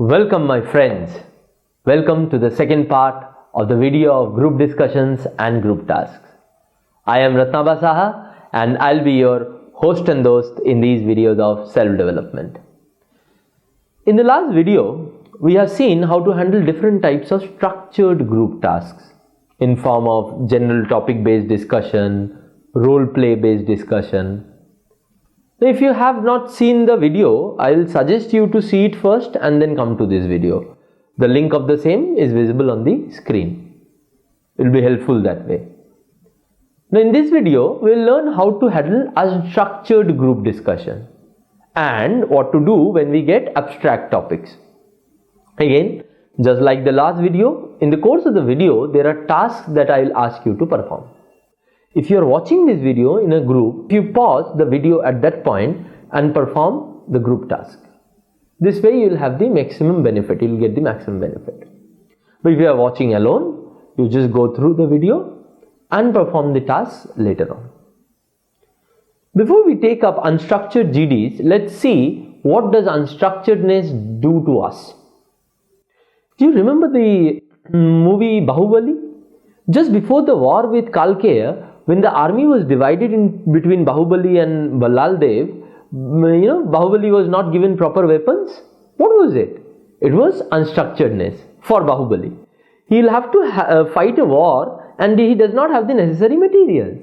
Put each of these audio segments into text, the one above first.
Welcome my friends. Welcome to the second part of the video of group discussions and group tasks. I am Ratnabha Saha and I'll be your host and host in these videos of self-development. In the last video, we have seen how to handle different types of structured group tasks in form of general topic based discussion, role play based discussion. If you have not seen the video, I will suggest you to see it first and then come to this video. The link of the same is visible on the screen. It will be helpful that way. Now in this video, we will learn how to handle unstructured group discussion and what to do when we get abstract topics. Again, just like the last video, in the course of the video, there are tasks that I will ask you to perform. If you are watching this video in a group, you pause the video at that point and perform the group task. This way you will have the maximum benefit, you will get the maximum benefit. But if you are watching alone, you just go through the video and perform the tasks later on. Before we take up unstructured GDs, let's see what does unstructuredness do to us. Do you remember the movie Bahubali? Just before the war with Kalkeya, when the army was divided in between Bahubali and Ballal Dev, Bahubali was not given proper weapons. What was it? It was unstructuredness for Bahubali. He will have to fight a war and he does not have the necessary materials.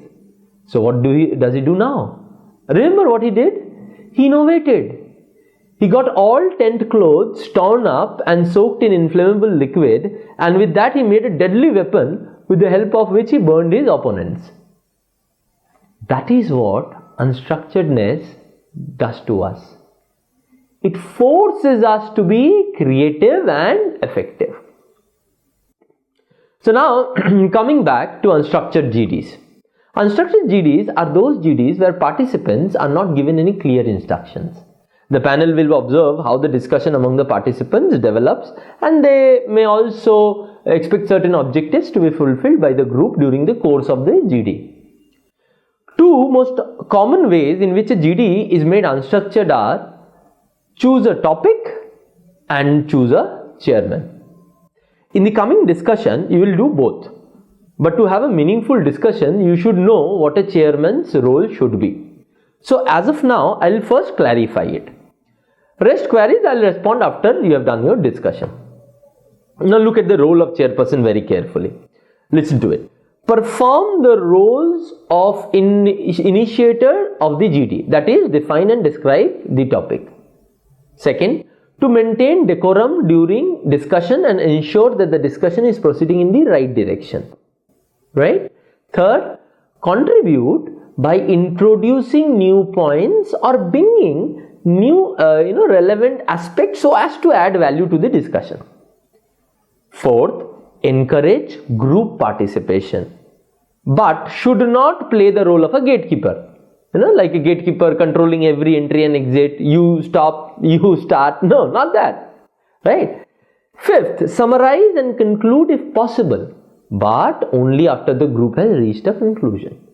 So what does he do now? Remember what he did? He innovated. He got all tent clothes torn up and soaked in inflammable liquid, and with that he made a deadly weapon with the help of which he burned his opponents. That is what unstructuredness does to us. It forces us to be creative and effective. So now coming back to unstructured GDs. Unstructured GDs are those GDs where participants are not given any clear instructions. The panel will observe how the discussion among the participants develops, and they may also expect certain objectives to be fulfilled by the group during the course of the GD. Two most common ways in which a GD is made unstructured are choose a topic and choose a chairman. In the coming discussion, you will do both. But to have a meaningful discussion, you should know what a chairman's role should be. So as of now, I will first clarify it. Rest queries I will respond after you have done your discussion. Now look at the role of chairperson very carefully. Listen to it. Perform the roles of initiator of the GD, that is, define and describe the topic. Second, to maintain decorum during discussion and ensure that the discussion is proceeding in the right direction. Right? Third, contribute by introducing new points or bringing new relevant aspects so as to add value to the discussion. Fourth, encourage group participation, but should not play the role of a gatekeeper. Like a gatekeeper controlling every entry and exit, you stop, you start. No, not that. Right? Fifth, summarize and conclude if possible, but only after the group has reached a conclusion.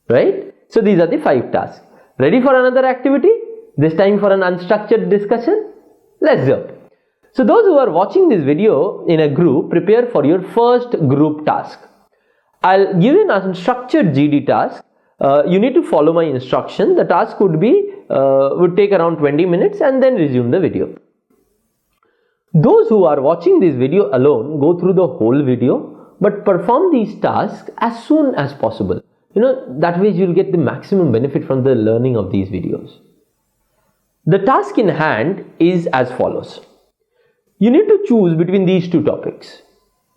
Right? So these are the 5 tasks. Ready for another activity? This time for an unstructured discussion? Let's go. So those who are watching this video in a group, prepare for your first group task. I'll give you an unstructured GD task. You need to follow my instruction. The task would take around 20 minutes and then resume the video. Those who are watching this video alone, go through the whole video, but perform these tasks as soon as possible. That way you will get the maximum benefit from the learning of these videos. The task in hand is as follows. You need to choose between these 2 topics.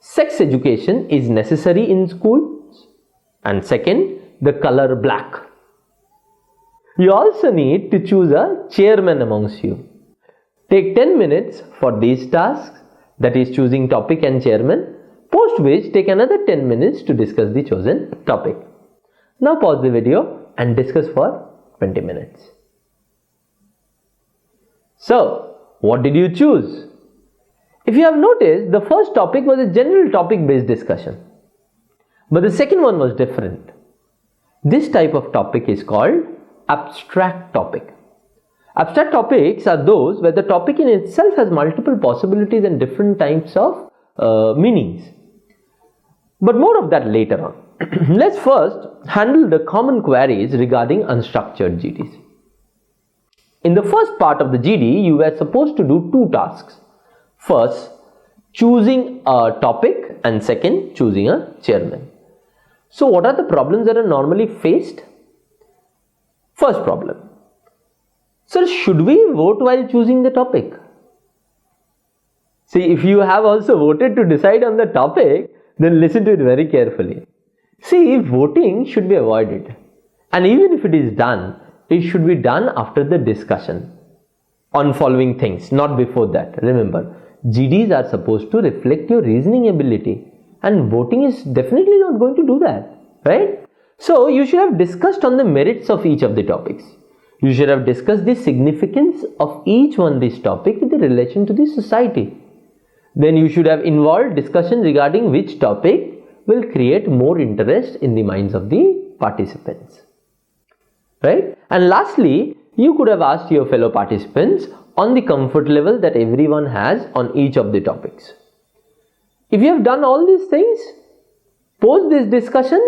Sex education is necessary in schools, and second, the color black. You also need to choose a chairman amongst you. Take 10 minutes for these tasks, that is choosing topic and chairman, post which take another 10 minutes to discuss the chosen topic. Now pause the video and discuss for 20 minutes. So, what did you choose? If you have noticed, the first topic was a general topic based discussion, but the second one was different. This type of topic is called abstract topic. Abstract topics are those where the topic in itself has multiple possibilities and different types of meanings. But more of that later on. Let's first handle the common queries regarding unstructured GDs. In the first part of the GD, you were supposed to do two tasks. First, choosing a topic, and second, choosing a chairman. So what are the problems that are normally faced? First problem. Sir, should we vote while choosing the topic? See, if you have also voted to decide on the topic, then listen to it very carefully. See, voting should be avoided. And even if it is done, it should be done after the discussion on following things, not before that. Remember, GDs are supposed to reflect your reasoning ability, and voting is definitely not going to do that, right? So, you should have discussed on the merits of each of the topics. You should have discussed the significance of each one this topic with the relation to the society. Then you should have involved discussion regarding which topic will create more interest in the minds of the participants, right? And lastly, you could have asked your fellow participants on the comfort level that everyone has on each of the topics. If you have done all these things, post this discussion,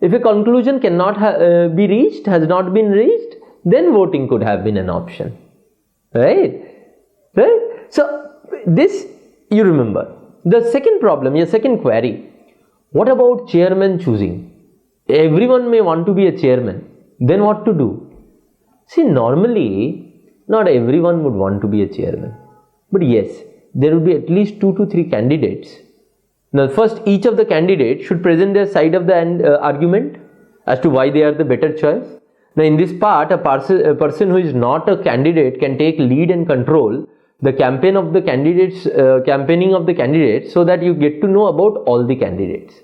if a conclusion cannot be reached, has not been reached, then voting could have been an option, right? So this you remember. The second problem, your second query, what about chairman choosing? Everyone may want to be a chairman. Then what to do? See, normally not everyone would want to be a chairman, but yes, there will be at least 2 to 3 candidates. Now first, each of the candidates should present their side of the argument as to why they are the better choice. Now in this part, a person who is not a candidate can take lead and control the campaigning of the candidates, so that you get to know about all the candidates.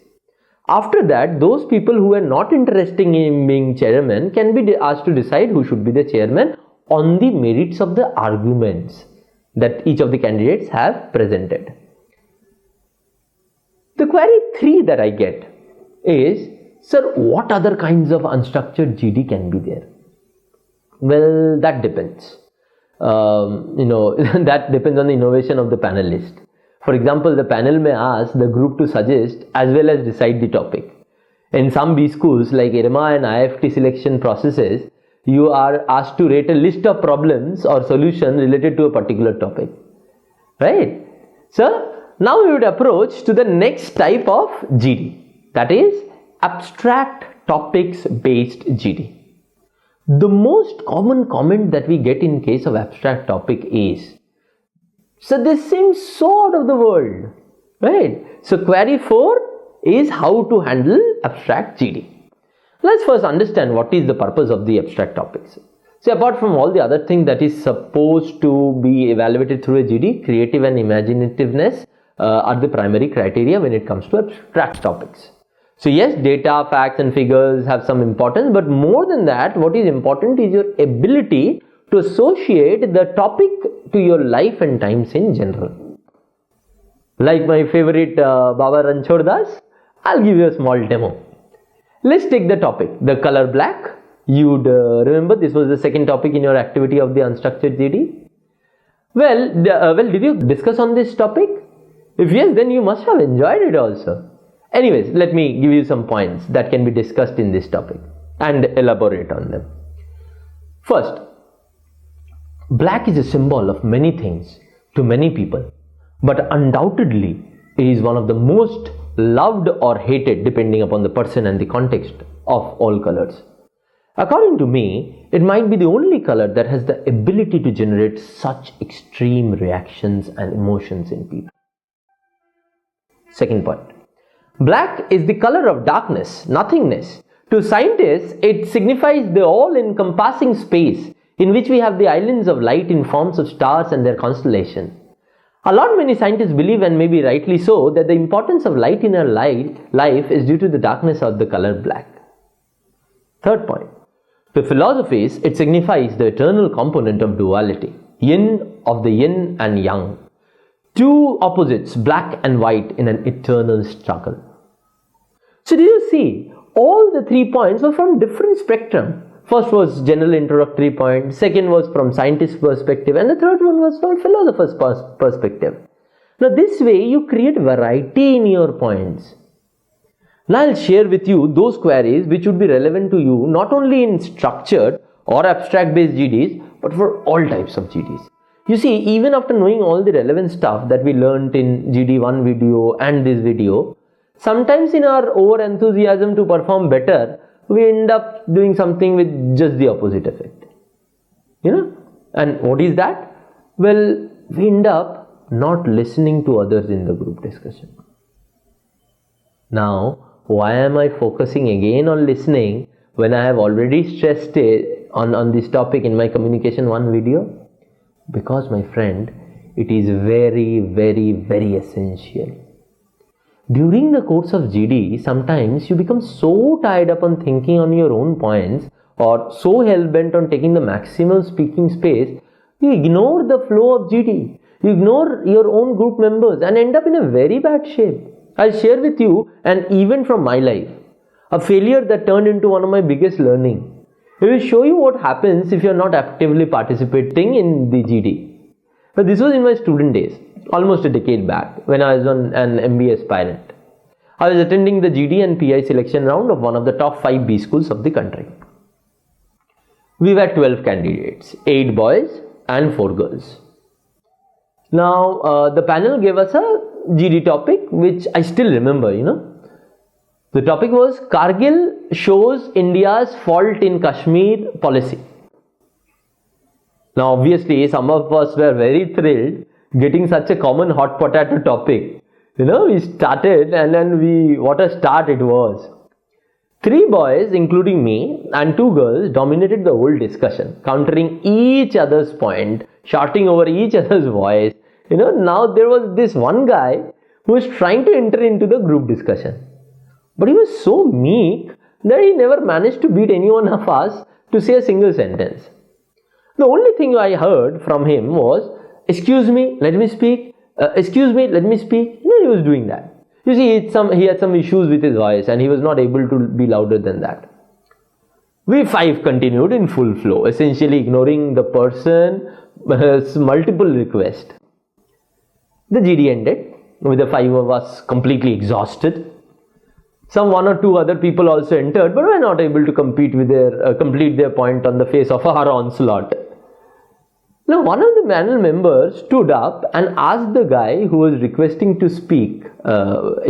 After that, those people who are not interested in being chairman can be asked to decide who should be the chairman on the merits of the arguments that each of the candidates have presented. The query 3 that I get is, sir, what other kinds of unstructured GD can be there? Well, that depends. That depends on the innovation of the panelist. For example, the panel may ask the group to suggest as well as decide the topic. In some B schools like IRMA and IFT selection processes, you are asked to rate a list of problems or solutions related to a particular topic, right? So now we would approach to the next type of GD, that is abstract topics based GD. The most common comment that we get in case of abstract topic is, so this seems so out of the world, right? So query 4 is how to handle abstract GD. Let's first understand what is the purpose of the abstract topics. So apart from all the other things that is supposed to be evaluated through a GD, creative and imaginativeness are the primary criteria when it comes to abstract topics. So yes, data, facts and figures have some importance, but more than that, what is important is your ability to associate the topic to your life and times in general. Like my favorite Baba Ranchhod Das, I'll give you a small demo. Let's take the topic, the color black. You'd remember this was the second topic in your activity of the unstructured GD. Well, did you discuss on this topic? If yes, then you must have enjoyed it also. Anyways, let me give you some points that can be discussed in this topic and elaborate on them. First, black is a symbol of many things to many people, but undoubtedly it is one of the most loved or hated depending upon the person and the context of all colors. According to me, it might be the only color that has the ability to generate such extreme reactions and emotions in people. Second point. Black is the color of darkness, nothingness. To scientists, it signifies the all-encompassing space in which we have the islands of light in forms of stars and their constellations. Many scientists believe, and maybe rightly so, that the importance of light in our life is due to the darkness of the color black. Third point. To philosophies, it signifies the eternal component of duality, yin of the yin and yang. Two opposites, black and white, in an eternal struggle. So do you see, all the 3 points were from different spectrum. First was general introductory point, second was from scientist perspective, and the third one was from philosopher's perspective. Now this way you create variety in your points. Now I'll share with you those queries which would be relevant to you not only in structured or abstract based GDs, but for all types of GDs. You see, even after knowing all the relevant stuff that we learnt in GD1 video and this video, sometimes in our over enthusiasm to perform better, we end up doing something with just the opposite effect. And what is that? Well, we end up not listening to others in the group discussion. Now, why am I focusing again on listening when I have already stressed it on this topic in my communication 1 video? Because my friend, it is very, very, very essential. During the course of GD, sometimes you become so tied up on thinking on your own points or so hell-bent on taking the maximum speaking space, you ignore the flow of GD. You ignore your own group members and end up in a very bad shape. I'll share with you an event from my life, a failure that turned into one of my biggest learning. It will show you what happens if you're not actively participating in the GD. But this was in my student days, almost a decade back, when I was an MBA aspirant. I was attending the GD and PI selection round of one of the top 5 B schools of the country. We were 12 candidates, 8 boys and 4 girls. Now, the panel gave us a GD topic, which I still remember, The topic was Kargil shows India's fault in Kashmir policy. Now obviously some of us were very thrilled getting such a common hot potato topic. We started and then what a start it was. 3 boys including me and 2 girls dominated the whole discussion, countering each other's point, shouting over each other's voice. Now there was this one guy who was trying to enter into the group discussion. But he was so meek that he never managed to beat any one of us to say a single sentence. The only thing I heard from him was, "Excuse me, let me speak. Excuse me, let me speak." He was doing that. You see, he had some issues with his voice and he was not able to be louder than that. We 5 continued in full flow, essentially ignoring the person's multiple requests. The GD ended with the 5 of us completely exhausted. Some 1 or 2 other people also entered, but were not able to complete their point on the face of our onslaught. Now, one of the panel members stood up and asked the guy who was requesting to speak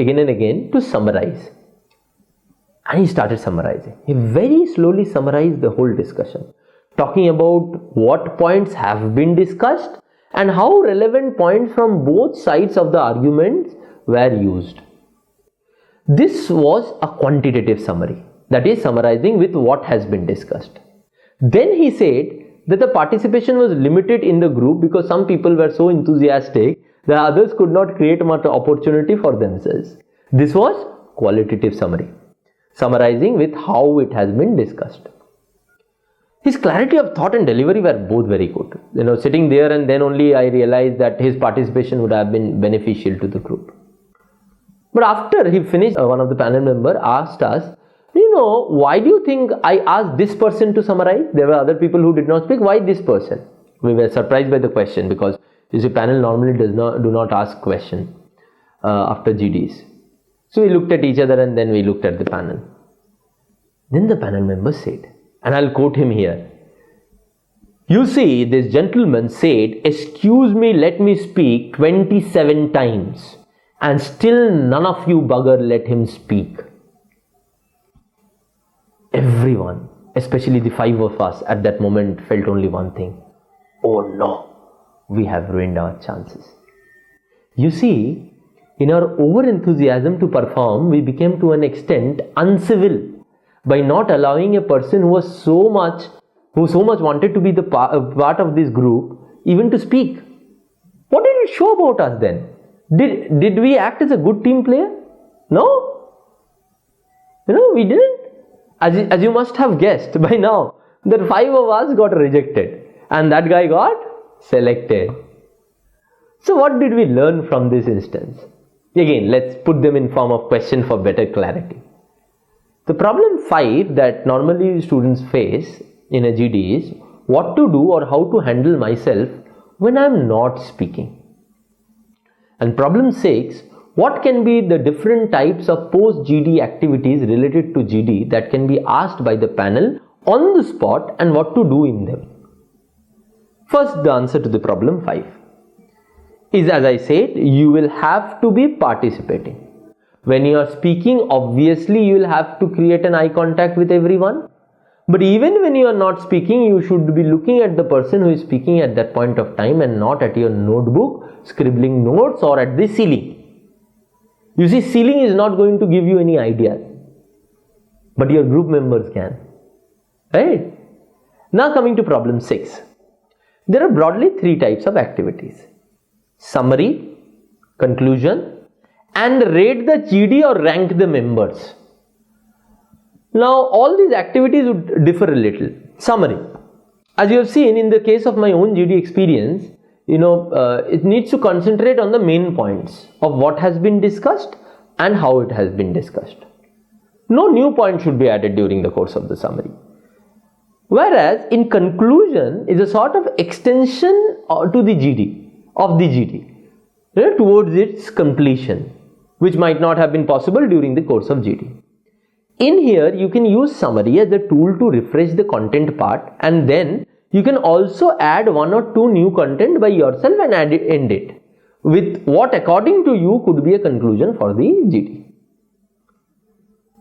again and again to summarize. And he started summarizing. He very slowly summarized the whole discussion, talking about what points have been discussed and how relevant points from both sides of the arguments were used. This was a quantitative summary, that is summarizing with what has been discussed. Then he said that the participation was limited in the group because some people were so enthusiastic that others could not create much opportunity for themselves. This was qualitative summary, summarizing with how it has been discussed. His clarity of thought and delivery were both very good. Sitting there and then only I realized that his participation would have been beneficial to the group. But after he finished, one of the panel members asked us, why do you think I asked this person to summarize? There were other people who did not speak. Why this person? We were surprised by the question because this panel normally do not ask questions after GDs. So we looked at each other and then we looked at the panel. Then the panel member said, and I'll quote him here. "You see, this gentleman said, 'Excuse me, let me speak' 27 times. And still none of you bugger let him speak." Everyone, especially the 5 of us at that moment, felt only one thing. Oh no, we have ruined our chances. You see, in our over-enthusiasm to perform, we became to an extent uncivil by not allowing a person who so much wanted to be the part of this group even to speak. What did it show about us then? Did we act as a good team player? No. We didn't. As you must have guessed by now, that 5 of us got rejected and that guy got selected. So what did we learn from this instance? Again, let's put them in form of question for better clarity. The problem 5 that normally students face in a GD is what to do or how to handle myself when I am not speaking. And problem 6, what can be the different types of post-GD activities related to GD that can be asked by the panel on the spot and what to do in them. First, the answer to the problem 5 is, as I said, you will have to be participating. When you are speaking, obviously you will have to create an eye contact with everyone. But even when you are not speaking, you should be looking at the person who is speaking at that point of time and not at your notebook, scribbling notes or at the ceiling. You see, ceiling is not going to give you any ideas, but your group members can. Right? Now coming to problem 6. There are broadly 3 types of activities: summary, conclusion, and rate the GD or rank the members. Now all these activities would differ a little. Summary. As you have seen in the case of my own GD experience, it needs to concentrate on the main points of what has been discussed and how it has been discussed. No new point should be added during the course of the summary. Whereas in conclusion is a sort of extension to the GD towards its completion, which might not have been possible during the course of GD. In here, you can use summary as a tool to refresh the content part, and then you can also add 1 or 2 new content by yourself and end it with what according to you could be a conclusion for the GD.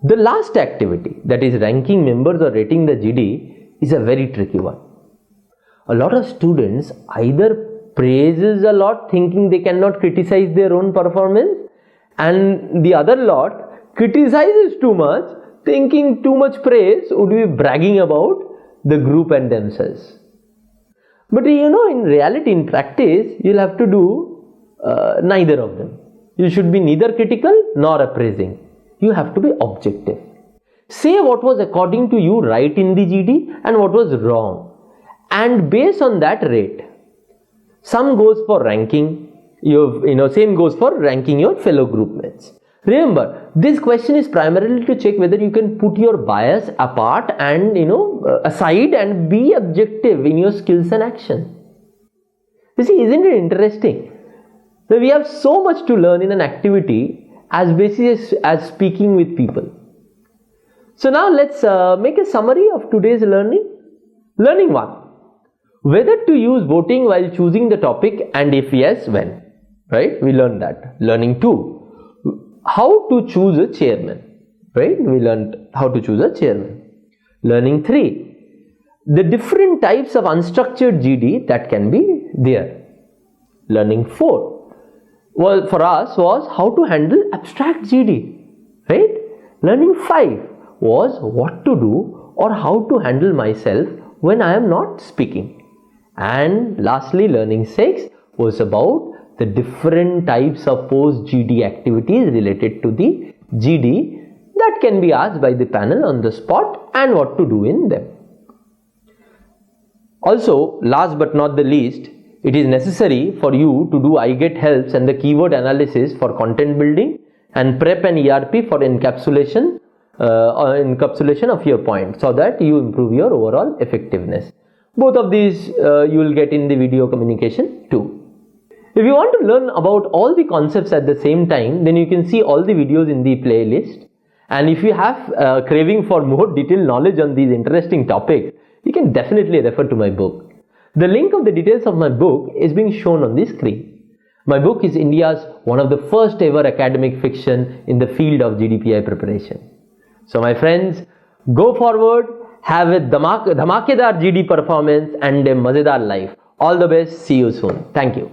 The last activity, that is ranking members or rating the GD, is a very tricky one. A lot of students either praises a lot thinking they cannot criticize their own performance, and the other lot criticizes too much thinking too much praise would be bragging about the group and themselves. But in reality, in practice, you'll have to do neither of them. You should be neither critical nor appraising. You have to be objective. Say what was according to you right in the GD and what was wrong, and based on that rate. Some goes for ranking, same goes for ranking your fellow group mates. Remember, this question is primarily to check whether you can put your bias apart and aside and be objective in your skills and action. You see, isn't it interesting? So we have so much to learn in an activity as basis as speaking with people. So now let's make a summary of today's learning. Learning 1. Whether to use voting while choosing the topic, and if yes, when. Right? We learned that. Learning 2. How to choose a chairman. Right? We learned how to choose a chairman. Learning 3. The different types of unstructured GD that can be there. Learning 4. Well, for us was how to handle abstract GD. Right? Learning 5 was what to do or how to handle myself when I am not speaking. And lastly, learning 6 was about the different types of post-GD activities related to the GD that can be asked by the panel on the spot and what to do in them. Also, last but not the least, it is necessary for you to do iGet helps and the keyword analysis for content building and prep and ERP for encapsulation of your points so that you improve your overall effectiveness. Both of these you will get in the video communication too. If you want to learn about all the concepts at the same time, then you can see all the videos in the playlist. And if you have craving for more detailed knowledge on these interesting topics, you can definitely refer to my book. The link of the details of my book is being shown on the screen. My book is India's one of the first ever academic fiction in the field of GD-PI preparation. So my friends, go forward, have a dhamakedar GD performance and a mazedar life. All the best. See you soon. Thank you.